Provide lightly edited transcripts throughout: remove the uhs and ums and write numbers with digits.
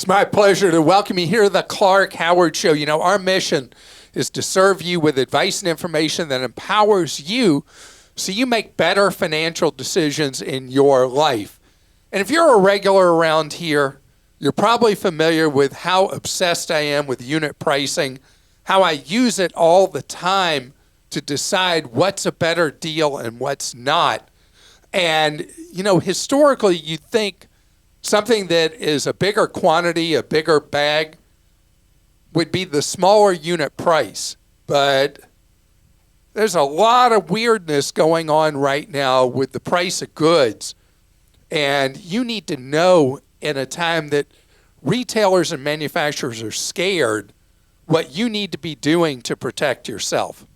It's my pleasure to welcome you here to the Clark Howard Show. You know, our mission is to serve you with advice and information that empowers you so you make better financial decisions in your life. And if you're a regular around here, you're probably familiar with how obsessed I am with unit pricing, how I use it all the time to decide what's a better deal and what's not. And, you know, historically, you'd think something that is a bigger quantity, a bigger bag, would be the smaller unit price. But there's a lot of weirdness going on right now with the price of goods. And you need to know in a time that retailers and manufacturers are scared what you need to be doing to protect yourself.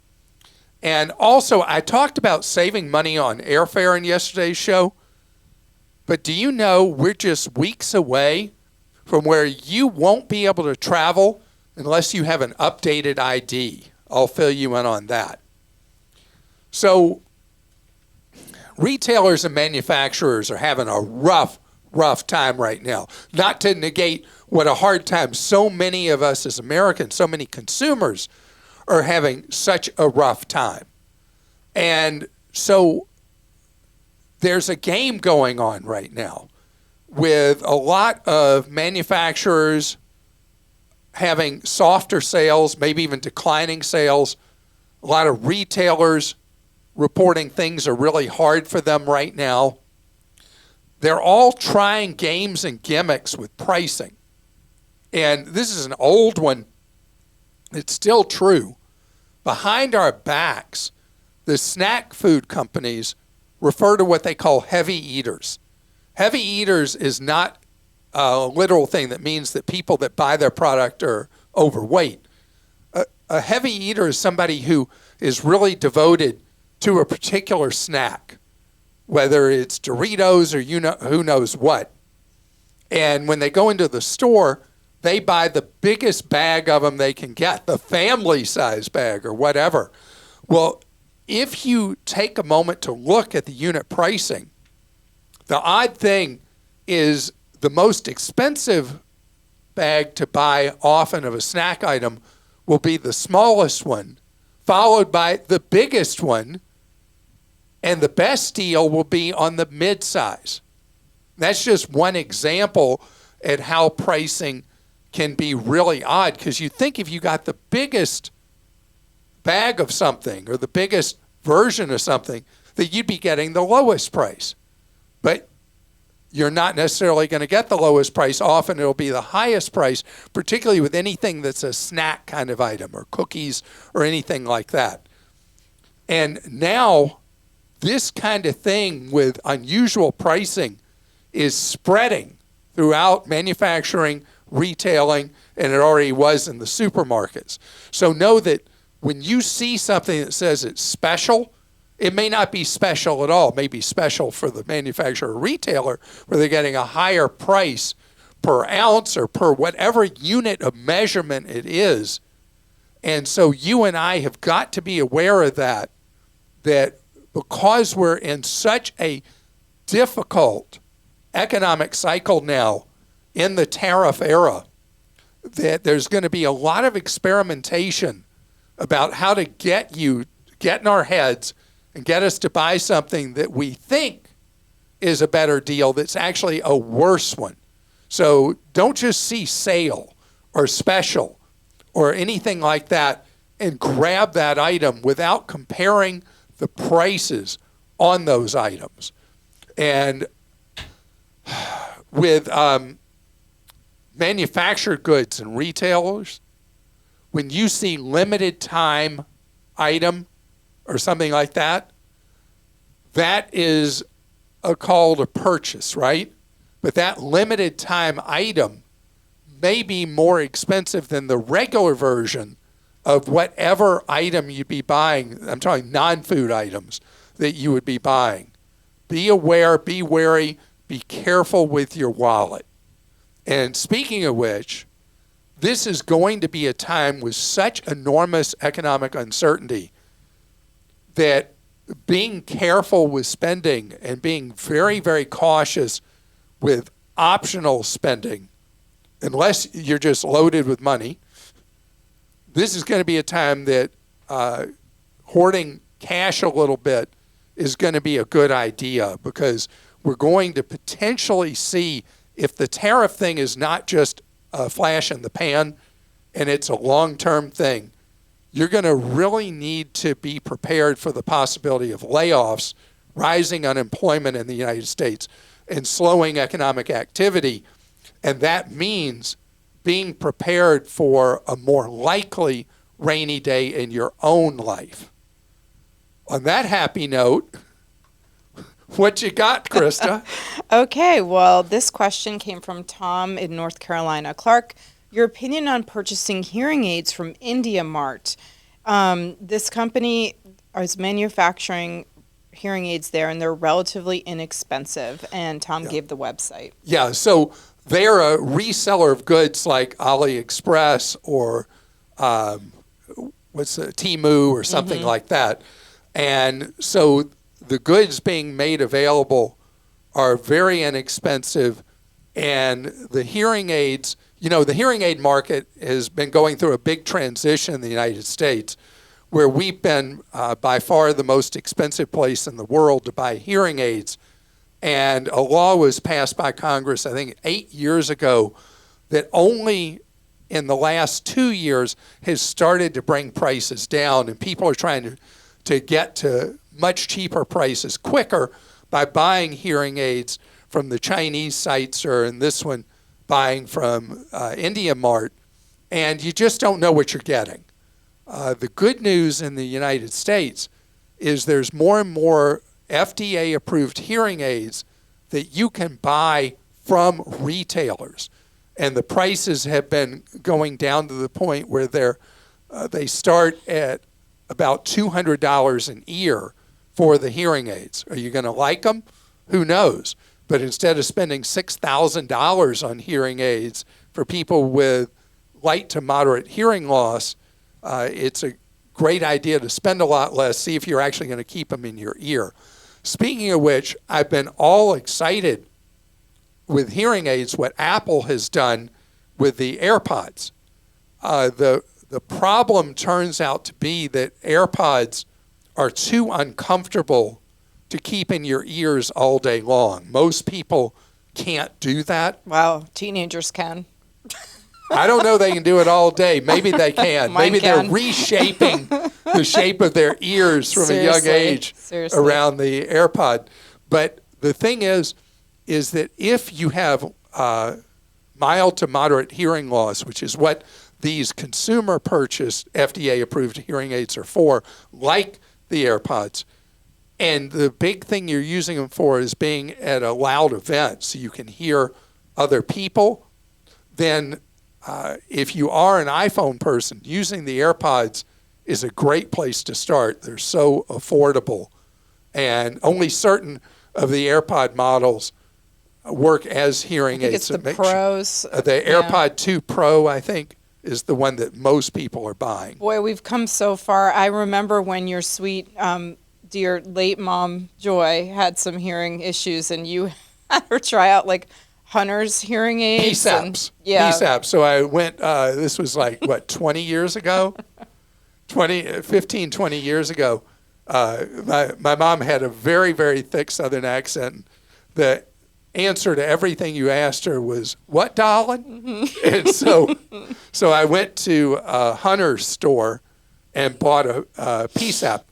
And also, I talked about saving money on airfare in yesterday's show. But do you know we're just weeks away from where you won't be able to travel unless you have an updated ID? I'll fill you in on that. So retailers and manufacturers are having a rough time right now. Not to negate what a hard time so many of us as Americans, so many consumers are having such a rough time. And so there's a game going on right now with a lot of manufacturers having softer sales, maybe even declining sales. A lot of retailers reporting things are really hard for them right now. They're all trying games and gimmicks with pricing. And this is an old one. It's still true. Behind our backs, the snack food companies refer to what they call heavy eaters. Heavy eaters is not a literal thing that means that people that buy their product are overweight. A heavy eater is somebody who is really devoted to a particular snack, whether it's Doritos or you know who knows what. And when they go into the store, they buy the biggest bag of them they can get, the family size bag or whatever. Well, if you take a moment to look at the unit pricing, the odd thing is the most expensive bag to buy often of a snack item will be the smallest one, followed by the biggest one, and the best deal will be on the mid-size. That's just one example at how pricing can be really odd, because you think if you got the biggest bag of something or the biggest version of something that you'd be getting the lowest price. But you're not necessarily going to get the lowest price. Often it'll be the highest price, particularly with anything that's a snack kind of item or cookies or anything like that. And now this kind of thing with unusual pricing is spreading throughout manufacturing, retailing, and it already was in the supermarkets. So know that when you see something that says it's special, it may not be special at all. It may be special for the manufacturer or retailer where they're getting a higher price per ounce or per whatever unit of measurement it is. And so you and I have got to be aware of that because we're in such a difficult economic cycle now in the tariff era, that there's going to be a lot of experimentation about how to get in our heads and get us to buy something that we think is a better deal that's actually a worse one. So don't just see sale or special or anything like that and grab that item without comparing the prices on those items. And with manufactured goods and retailers, when you see limited time item or something like that, that is a call to purchase, right? But that limited time item may be more expensive than the regular version of whatever item you'd be buying. I'm talking non-food items that you would be buying. Be aware, be wary, be careful with your wallet. And speaking of which, this is going to be a time with such enormous economic uncertainty that being careful with spending and being very, very cautious with optional spending unless you're just loaded with money, this is going to be a time that hoarding cash a little bit is going to be a good idea, because we're going to potentially see, if the tariff thing is not just a flash in the pan and it's a long-term thing, you're going to really need to be prepared for the possibility of layoffs, rising unemployment in the United States, and slowing economic activity. And that means being prepared for a more likely rainy day in your own life. On that happy note, what you got, Christa? Okay, well, this question came from Tom in North Carolina. Clark, your opinion on purchasing hearing aids from IndiaMart. This company is manufacturing hearing aids there, and they're relatively inexpensive. And Tom gave the website. Yeah, so they're a reseller of goods like AliExpress or Temu or something like that. And so the goods being made available are very inexpensive, and the hearing aids, the hearing aid market has been going through a big transition in the United States, where we've been by far the most expensive place in the world to buy hearing aids. And a law was passed by Congress, I think 8 years ago, that only in the last 2 years has started to bring prices down, and people are trying to get to much cheaper prices quicker by buying hearing aids from the Chinese sites, or in this one, buying from IndiaMart, and you just don't know what you're getting. The good news in the United States is there's more and more FDA-approved hearing aids that you can buy from retailers, and the prices have been going down to the point where they start at about $200 an ear for the hearing aids. Are you going to like them? Who knows? But instead of spending $6,000 on hearing aids for people with light to moderate hearing loss, it's a great idea to spend a lot less, see if you're actually going to keep them in your ear. Speaking of which, I've been all excited with hearing aids, what Apple has done with the AirPods. The problem turns out to be that AirPods are too uncomfortable to keep in your ears all day long. Most people can't do that. Wow, teenagers can. I don't know they can do it all day. Maybe they can. Maybe can. They're reshaping the shape of their ears from a young age around the AirPod. But the thing is that if you have mild to moderate hearing loss, which is what these consumer purchased FDA-approved hearing aids are for, like the AirPods, and the big thing you're using them for is being at a loud event so you can hear other people, then if you are an iPhone person, using the AirPods is a great place to start. They're so affordable, and only certain of the AirPod models work as hearing aids. It's the Pros. The AirPod 2 Pro, I think, is the one that most people are buying. Boy, we've come so far. I remember when your sweet, dear late mom, Joy, had some hearing issues, and you had her try out, like, Hunter's hearing aids. PSAPs. PSAPs. So I went, this was like, 20 years ago? 15, 20 years ago. My mom had a very, very thick Southern accent. The answer to everything you asked her was, "What, darling?" And so I went to a Hunter's store and bought a PSAP.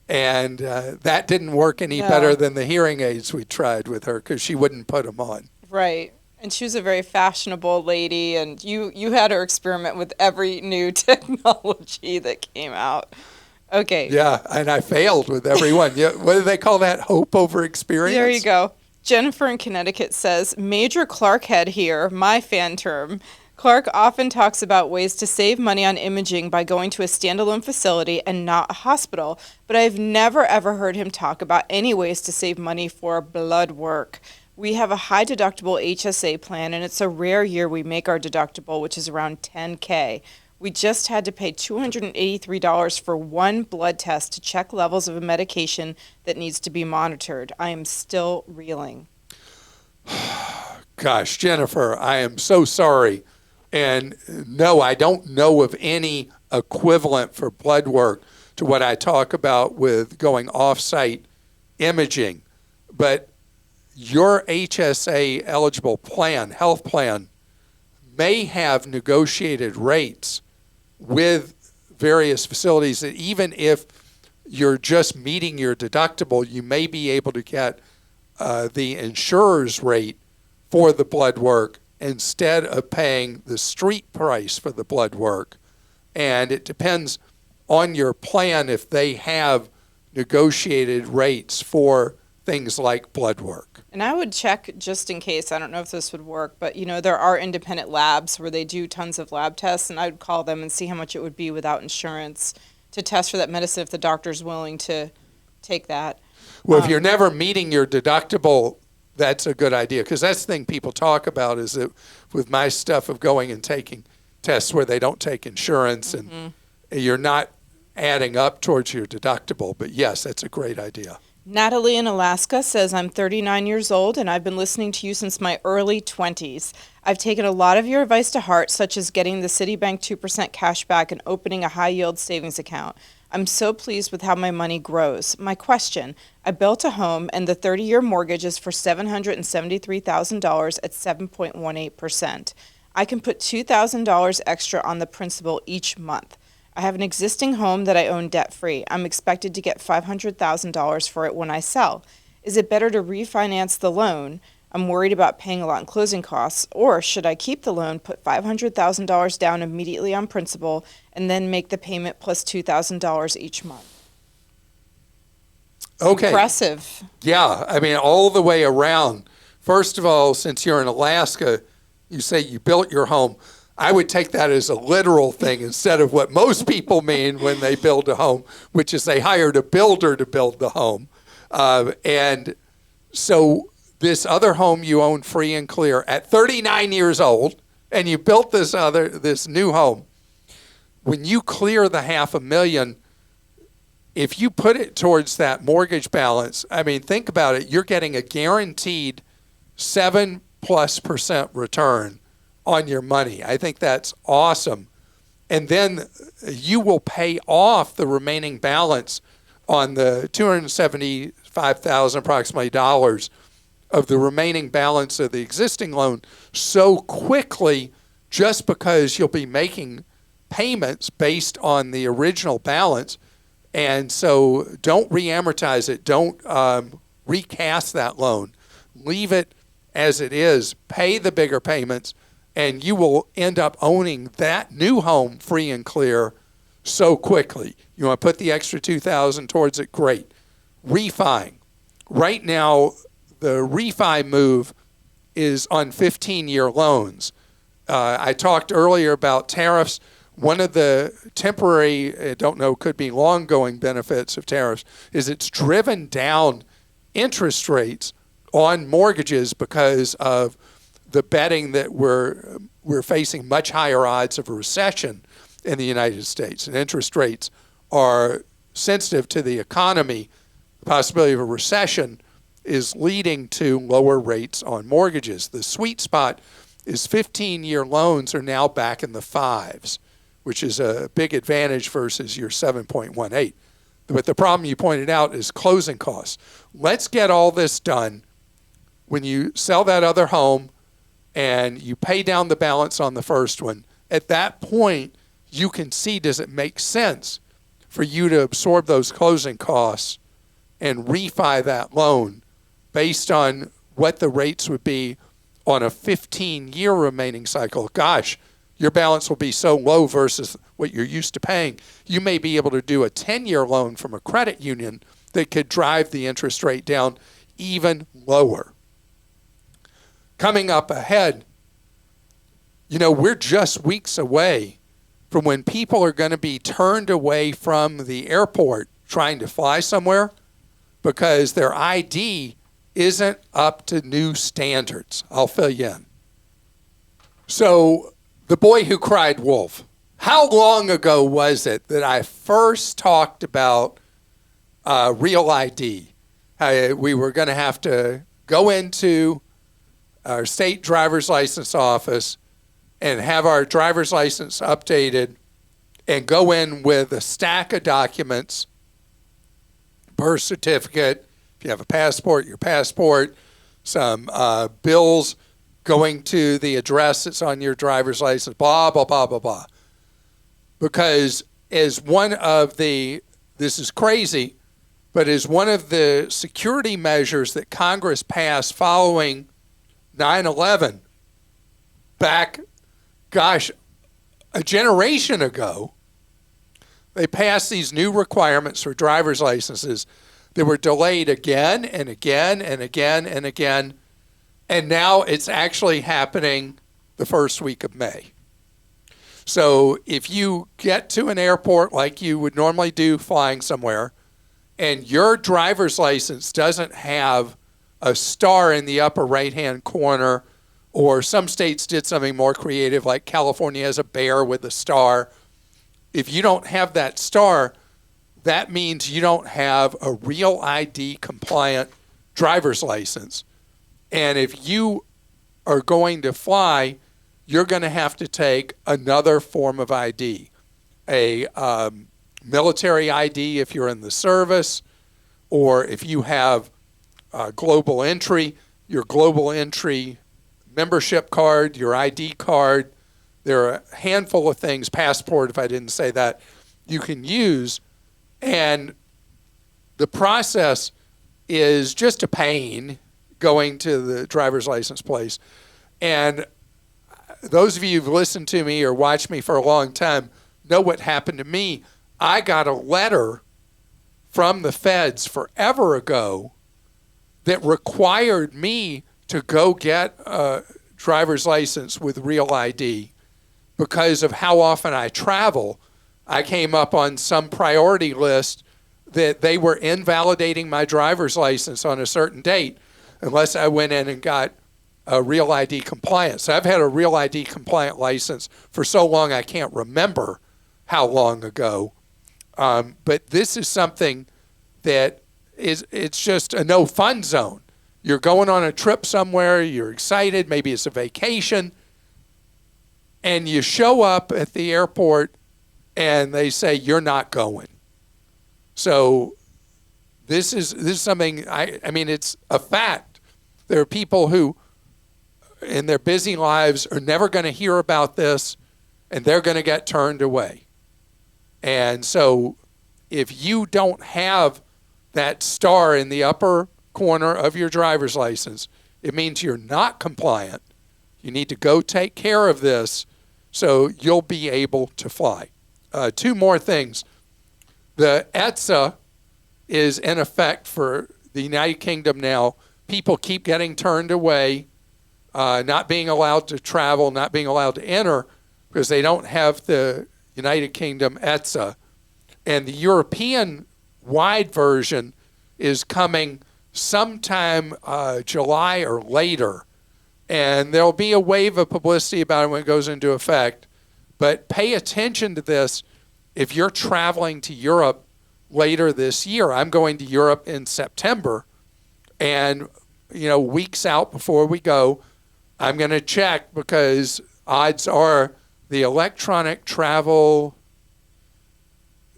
And that didn't work any better than the hearing aids we tried with her, because she wouldn't put them on. Right. And she was a very fashionable lady, and you had her experiment with every new technology that came out. Okay. Yeah, and I failed with every one. What do they call that? Hope over experience? There you go. Jennifer in Connecticut says, Major Clarkhead here, my fan term. Clark often talks about ways to save money on imaging by going to a standalone facility and not a hospital, but I've never ever heard him talk about any ways to save money for blood work. We have a high-deductible HSA plan, and it's a rare year we make our deductible, which is around $10K. We just had to pay $283 for one blood test to check levels of a medication that needs to be monitored. I am still reeling. Gosh, Jennifer, I am so sorry And no, I don't know of any equivalent for blood work to what I talk about with going off-site imaging. But your HSA eligible plan, health plan, may have negotiated rates with various facilities that even if you're just meeting your deductible, you may be able to get the insurer's rate for the blood work instead of paying the street price for the blood work. And it depends on your plan if they have negotiated rates for things like blood work. And I would check just in case. I don't know if this would work, but there are independent labs where they do tons of lab tests, and I would call them and see how much it would be without insurance to test for that medicine if the doctor's willing to take that. Well, if you're never meeting your deductible, that's a good idea, because that's the thing people talk about is that with my stuff of going and taking tests where they don't take insurance and you're not adding up towards your deductible. But yes, that's a great idea. Natalie in Alaska says, I'm 39 years old and I've been listening to you since my early 20s. I've taken a lot of your advice to heart, such as getting the Citibank 2% cash back and opening a high-yield savings account. I'm so pleased with how my money grows. My question, I built a home and the 30-year mortgage is for $773,000 at 7.18%. I can put $2,000 extra on the principal each month. I have an existing home that I own debt-free. I'm expected to get $500,000 for it when I sell. Is it better to refinance the loan? I'm worried about paying a lot in closing costs. Or should I keep the loan, put $500,000 down immediately on principal, and then make the payment plus $2,000 each month? Okay. Impressive. Yeah, I mean, all the way around. First of all, since you're in Alaska, you say you built your home. I would take that as a literal thing instead of what most people mean when they build a home, which is they hired a builder to build the home. And so this other home you own free and clear at 39 years old, and you built this new home. When you clear the $500,000, if you put it towards that mortgage balance, I mean, think about it. You're getting a guaranteed 7+% return on your money. I think that's awesome. And then you will pay off the remaining balance on the $275,000 approximately dollars of the remaining balance of the existing loan so quickly, just because you'll be making payments based on the original balance. And so don't re-amortize it. Don't recast that loan. Leave it as it is. Pay the bigger payments, and you will end up owning that new home free and clear so quickly. You want to put the extra $2,000 towards it? Great. Refi. Right now, the refi move is on 15-year loans. I talked earlier about tariffs. One of the temporary, I don't know, could be long-going benefits of tariffs is it's driven down interest rates on mortgages because of the betting that we're facing much higher odds of a recession in the United States. And interest rates are sensitive to the economy. The possibility of a recession is leading to lower rates on mortgages. The sweet spot is 15-year loans are now back in the 5s, which is a big advantage versus your 7.18. But the problem you pointed out is closing costs. Let's get all this done. When you sell that other home and you pay down the balance on the first one, at that point, you can see, does it make sense for you to absorb those closing costs and refi that loan based on what the rates would be on a 15-year remaining cycle? Gosh, your balance will be so low versus what you're used to paying. You may be able to do a 10-year loan from a credit union that could drive the interest rate down even lower. Coming up ahead, we're just weeks away from when people are going to be turned away from the airport trying to fly somewhere because their ID isn't up to new standards. I'll fill you in. So, the boy who cried wolf. How long ago was it that I first talked about real ID? We were going to have to go into our state driver's license office and have our driver's license updated and go in with a stack of documents, birth certificate, if you have a passport, your passport, some bills going to the address that's on your driver's license, blah, blah, blah, blah, blah. Because as one of the, this is crazy, but as one of the security measures that Congress passed following 9/11 back, gosh, a generation ago, they passed these new requirements for driver's licenses that were delayed again and again and again and again. And now it's actually happening the first week of May. So if you get to an airport like you would normally do flying somewhere, and your driver's license doesn't have a star in the upper right-hand corner, or some states did something more creative, like California has a bear with a star. If you don't have that star, that means you don't have a real ID compliant driver's license. And if you are going to fly, you're going to have to take another form of ID, a military ID if you're in the service, or if you have global entry, your global entry membership card, your ID card. There are a handful of things, passport if I didn't say that, you can use. And the process is just a pain going to the driver's license place. And those of you who've listened to me or watched me for a long time know what happened to me. I got a letter from the feds forever ago that required me to go get a driver's license with real ID because of how often I travel. I came up on some priority list that they were invalidating my driver's license on a certain date unless I went in and got a real ID compliant. So I've had a real ID compliant license for so long I can't remember how long ago. But this is something that it's just a no fun zone. You're going on a trip somewhere, you're excited, maybe it's a vacation, and you show up at the airport and they say you're not going. So this is something, I mean, it's a fact. There are people who in their busy lives are never going to hear about this, and they're going to get turned away. And so if you don't have that star in the upper corner of your driver's license, it means you're not compliant. You need to go take care of this so you'll be able to fly. Two more things. The ETSA is in effect for the United Kingdom now. People keep getting turned away, not being allowed to travel, not being allowed to enter because they don't have the United Kingdom ETSA. And the European-wide version is coming sometime July or later. And there'll be a wave of publicity about it when it goes into effect. But pay attention to this if you're traveling to Europe later this year. I'm going to Europe in September. And, you know, weeks out before we go, I'm going to check because odds are the electronic travel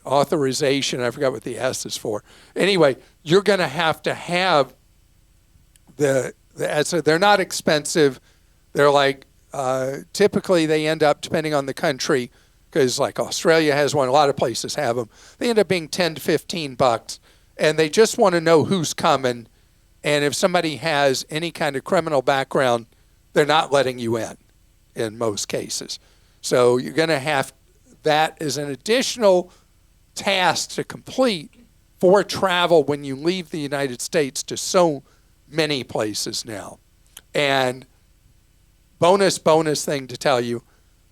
authorization, I forgot what the S is for. Anyway, you're going to have the ETSA. They're not expensive. They're like, typically they end up, depending on the country, because like Australia has one, a lot of places have them, they end up being 10 to 15 bucks. And they just want to know who's coming. And if somebody has any kind of criminal background, they're not letting you in most cases. So you're going to have that as an additional task to complete for travel when you leave the United States to so many places now. And bonus thing to tell you,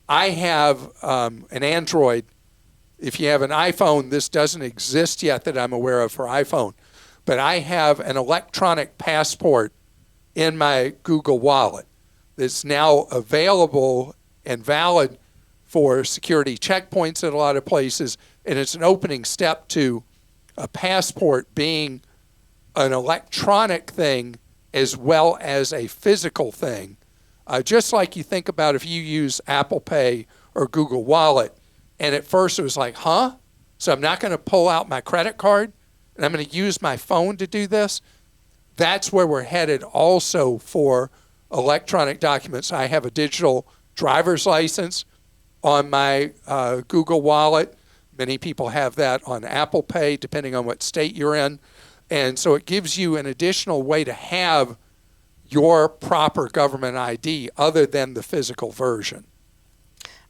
I have an Android. If you have an iPhone, this doesn't exist yet that I'm aware of for iPhone, but I have an electronic passport in my Google Wallet that's now available and valid for security checkpoints at a lot of places, and it's an opening step to a passport being an electronic thing as well as a physical thing. Just like you think about if you use Apple Pay or Google Wallet, and at first it was like, huh? So I'm not going to pull out my credit card, and I'm going to use my phone to do this. That's where we're headed also for electronic documents. I have a digital driver's license on my Google Wallet. Many people have that on Apple Pay, depending on what state you're in. And so it gives you an additional way to have your proper government ID other than the physical version.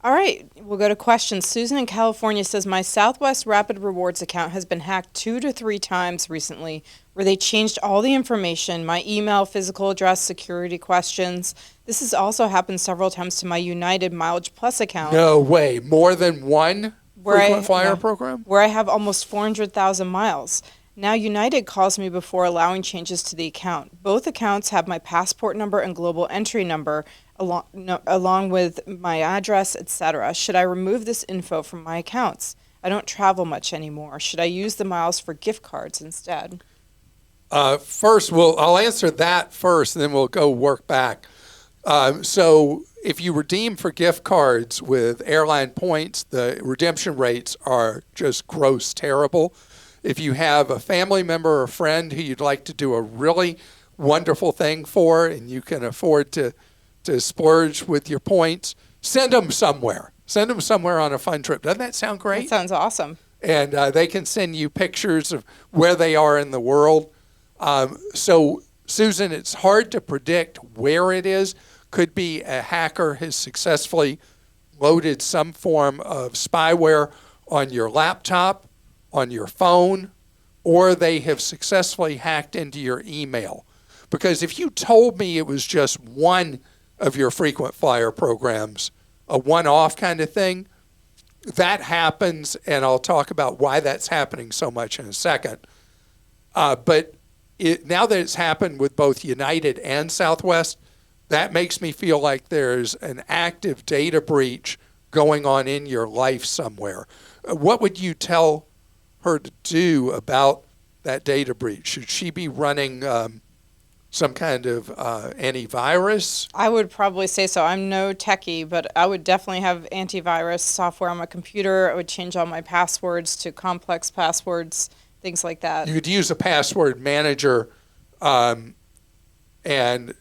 All right, we'll go to questions. Susan in California says, my Southwest Rapid Rewards account has been hacked 2 to 3 times recently, where they changed all the information, my email, physical address, security questions. This has also happened several times to my United Mileage Plus account. No way. More than one frequent flyer program? Where I have almost 400,000 miles. Now United calls me before allowing changes to the account. Both accounts have my passport number and global entry number, along with my address, etc. Should I remove this info from my accounts? I don't travel much anymore. Should I use the miles for gift cards instead? First, I'll answer that first, and then we'll go work back. So if you redeem for gift cards with airline points, the redemption rates are just gross terrible. If you have a family member or friend who you'd like to do a really wonderful thing for and you can afford to splurge with your points, send them somewhere. Send them somewhere on a fun trip. Doesn't that sound great? That sounds awesome. And they can send you pictures of where they are in the world. So, Susan, it's hard to predict where it is. Could be a hacker has successfully loaded some form of spyware on your laptop, on your phone, or they have successfully hacked into your email. Because if you told me it was just one of your frequent flyer programs, a one-off kind of thing, that happens, and I'll talk about why that's happening so much in a second. But now that it's happened with both United and Southwest, that makes me feel like there's an active data breach going on in your life somewhere. What would you tell her to do about that data breach? Should she be running some kind of antivirus? I would probably say so. I'm no techie, but I would definitely have antivirus software on my computer. I would change all my passwords to complex passwords, things like that. You could use a password manager and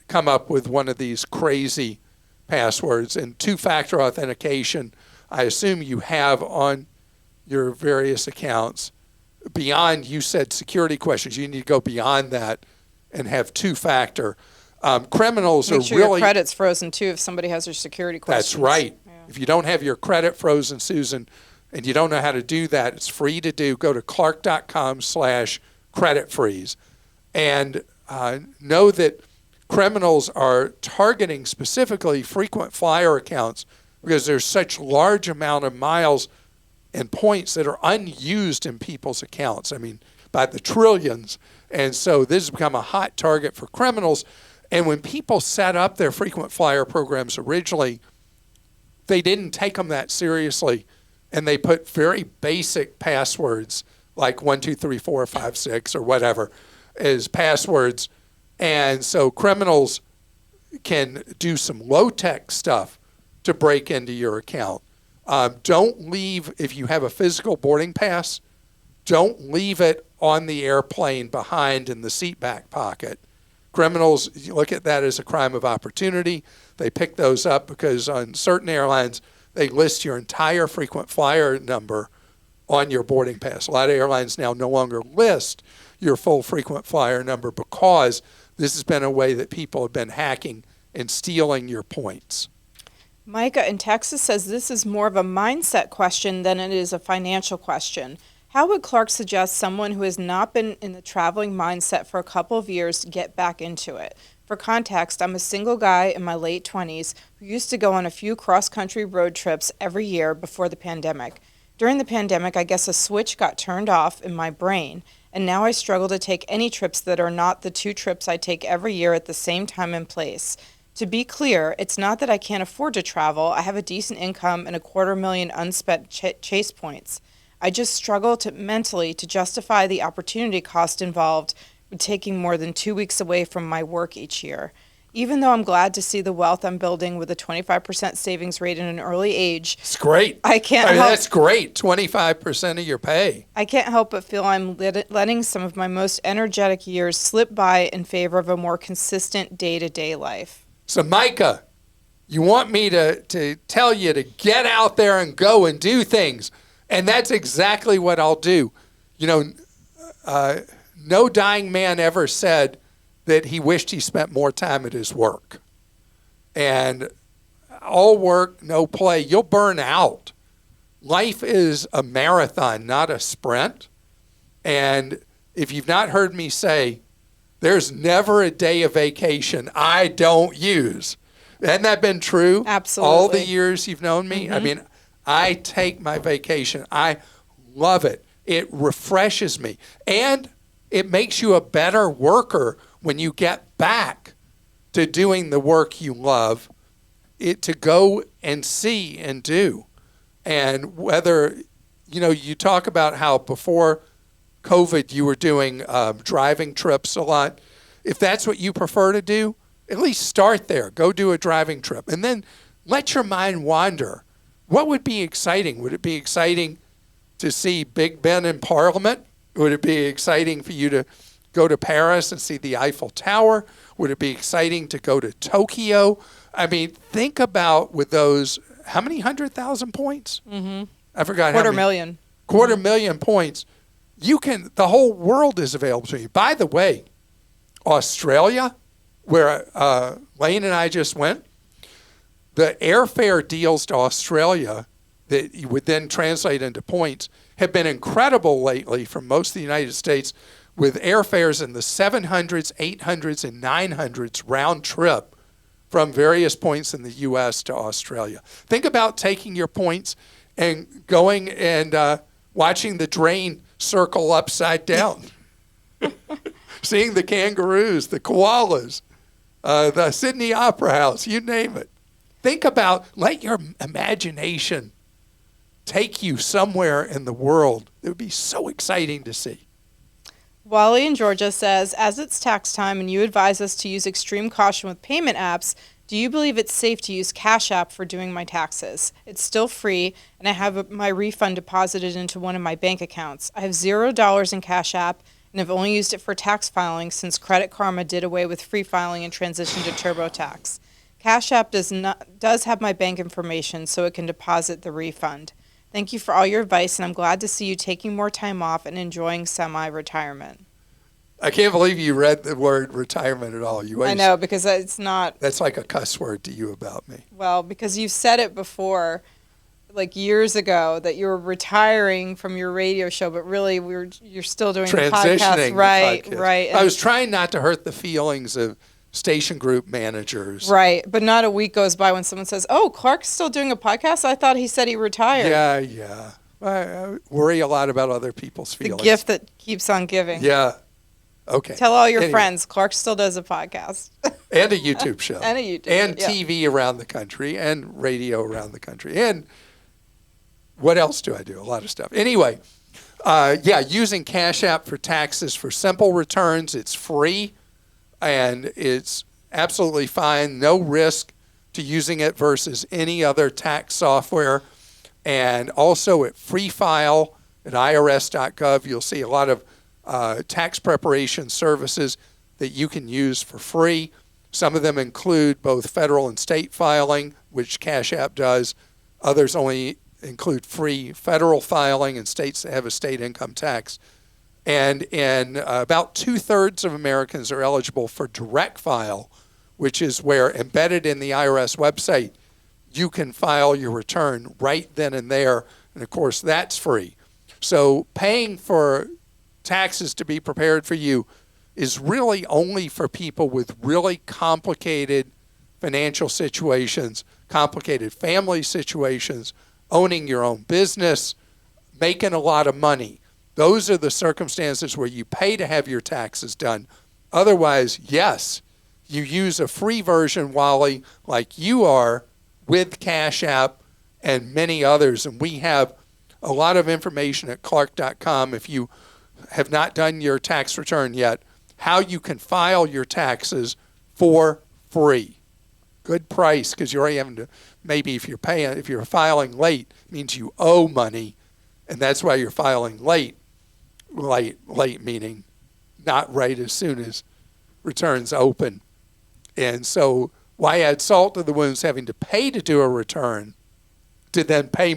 come up with one of these crazy passwords. And two-factor authentication, I assume you have on your various accounts. Beyond, you said security questions, you need to go beyond that and have two-factor. Criminals Make are sure really... your credit's frozen, too, if somebody has their security questions. That's right. Yeah. If you don't have your credit frozen, Susan, and you don't know how to do that, it's free to do. Go to clark.com/credit freeze. And know that criminals are targeting specifically frequent flyer accounts because there's such large amount of miles and points that are unused in people's accounts. I mean, by the trillions. And so this has become a hot target for criminals. And when people set up their frequent flyer programs originally, they didn't take them that seriously. And they put very basic passwords like 1, 2, 3, 4, 5, 6 or whatever as passwords. And so criminals can do some low-tech stuff to break into your account. Don't leave, if you have a physical boarding pass, don't leave it on the airplane behind in the seat back pocket. Criminals look at that as a crime of opportunity. They pick those up because on certain airlines, they list your entire frequent flyer number on your boarding pass. A lot of airlines now no longer list your full frequent flyer number because this has been a way that people have been hacking and stealing your points. Micah in Texas says this is more of a mindset question than it is a financial question. How would Clark suggest someone who has not been in the traveling mindset for a couple of years get back into it? For context, I'm a single guy in my late 20s who used to go on a few cross-country road trips every year before the pandemic. During the pandemic, I guess a switch got turned off in my brain, and now I struggle to take any trips that are not the 2 trips I take every year at the same time and place. To be clear, it's not that I can't afford to travel. I have a decent income and $250,000 unspent chase points. I just struggle mentally to justify the opportunity cost involved with taking more than 2 weeks away from my work each year. Even though I'm glad to see the wealth I'm building with a 25% savings rate in an early age, It's great. I can't help. That's great. 25% of your pay. I can't help but feel I'm letting some of my most energetic years slip by in favor of a more consistent day-to-day life. So, Micah, you want me to tell you to get out there and go and do things. And that's exactly what I'll do. You know, no dying man ever said that he wished he spent more time at his work. And all work, no play. You'll burn out. Life is a marathon, not a sprint. And if you've not heard me say, there's never a day of vacation I don't use. Hasn't that been true? Absolutely. All the years you've known me? I mean, I take my vacation. I love it. It refreshes me. And it makes you a better worker when you get back to doing the work you love, to go and see and do. And whether, you know, you talk about how before COVID you were doing driving trips a lot. If that's what you prefer to do, at least start there. Go do a driving trip. And then let your mind wander. What would be exciting? Would it be exciting to see Big Ben in Parliament? Would it be exciting for you to go to Paris and see the Eiffel Tower? Would it be exciting to go to Tokyo? I mean, think about with those, how many 100,000 points? I forgot how many. Quarter million points. The whole world is available to you. By the way, Australia, where Lane and I just went, the airfare deals to Australia that you would then translate into points have been incredible lately from most of the United States, with airfares in the 700s, 800s, and 900s round trip from various points in the U.S. to Australia. Think about taking your points and going and watching the drain circle upside down, seeing the kangaroos, the koalas, the Sydney Opera House, you name it. Think about, let your imagination take you somewhere in the world. It would be so exciting to see. Wally in Georgia says, as it's tax time and you advise us to use extreme caution with payment apps, do you believe it's safe to use Cash App for doing my taxes? It's still free, and I have my refund deposited into one of my bank accounts. I have $0 in Cash App and have only used it for tax filing since Credit Karma did away with free filing and transitioned to TurboTax. Cash App does have my bank information, so it can deposit the refund. Thank you for all your advice, and I'm glad to see you taking more time off and enjoying semi-retirement. I can't believe you read the word retirement at all. I know, because it's not... That's like a cuss word to you about me. Well, because you've said it before, like years ago, that you were retiring from your radio show, but really you're still doing the podcast. Right, right. I was trying not to hurt the feelings of station group managers. Right, but not a week goes by when someone says, oh, Clark's still doing a podcast? I thought he said he retired. Yeah. I worry a lot about other people's feelings. The gift that keeps on giving. Yeah. Okay. Tell all your friends, Clark still does a podcast. And a YouTube show. And a YouTube and show. And TV around the country and radio around the country. And what else do I do? A lot of stuff. Anyway, using Cash App for taxes for simple returns. It's free and it's absolutely fine. No risk to using it versus any other tax software. And also at Free File at irs.gov, you'll see a lot of tax preparation services that you can use for free. Some of them include both federal and state filing, which Cash App does. Others only include free federal filing in states that have a state income tax. And about 2/3 of Americans are eligible for direct file, which is where embedded in the IRS website, you can file your return right then and there. And of course, that's free. So paying for taxes to be prepared for you is really only for people with really complicated financial situations, complicated family situations, owning your own business, making a lot of money. Those are the circumstances where you pay to have your taxes done. Otherwise, yes, you use a free version, Wally, like you are, with Cash App and many others. And we have a lot of information at clark.com if you have not done your tax return yet, how you can file your taxes for free. Good price, because you're already having to, maybe if you're filing late, it means you owe money, and that's why you're filing late. Late meaning not right as soon as returns open. And so why add salt to the wounds having to pay to do a return to then pay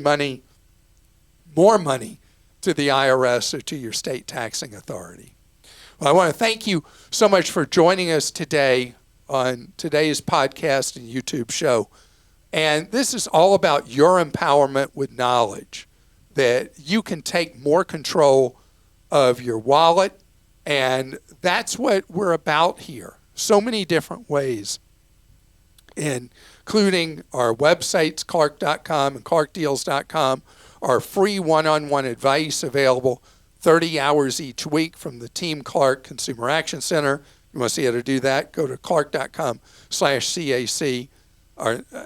more money to the IRS or to your state taxing authority? Well, I want to thank you so much for joining us today on today's podcast and YouTube show. And this is all about your empowerment with knowledge, that you can take more control of your wallet. And that's what we're about here. So many different ways, including our websites, clark.com and clarkdeals.com, our free one-on-one advice available 30 hours each week from the Team Clark Consumer Action Center. You want to see how to do that? Go to clark.com/CAC.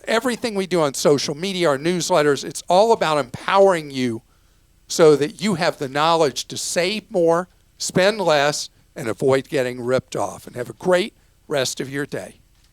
Everything we do on social media, our newsletters, it's all about empowering you so that you have the knowledge to save more, spend less, and avoid getting ripped off. And have a great rest of your day.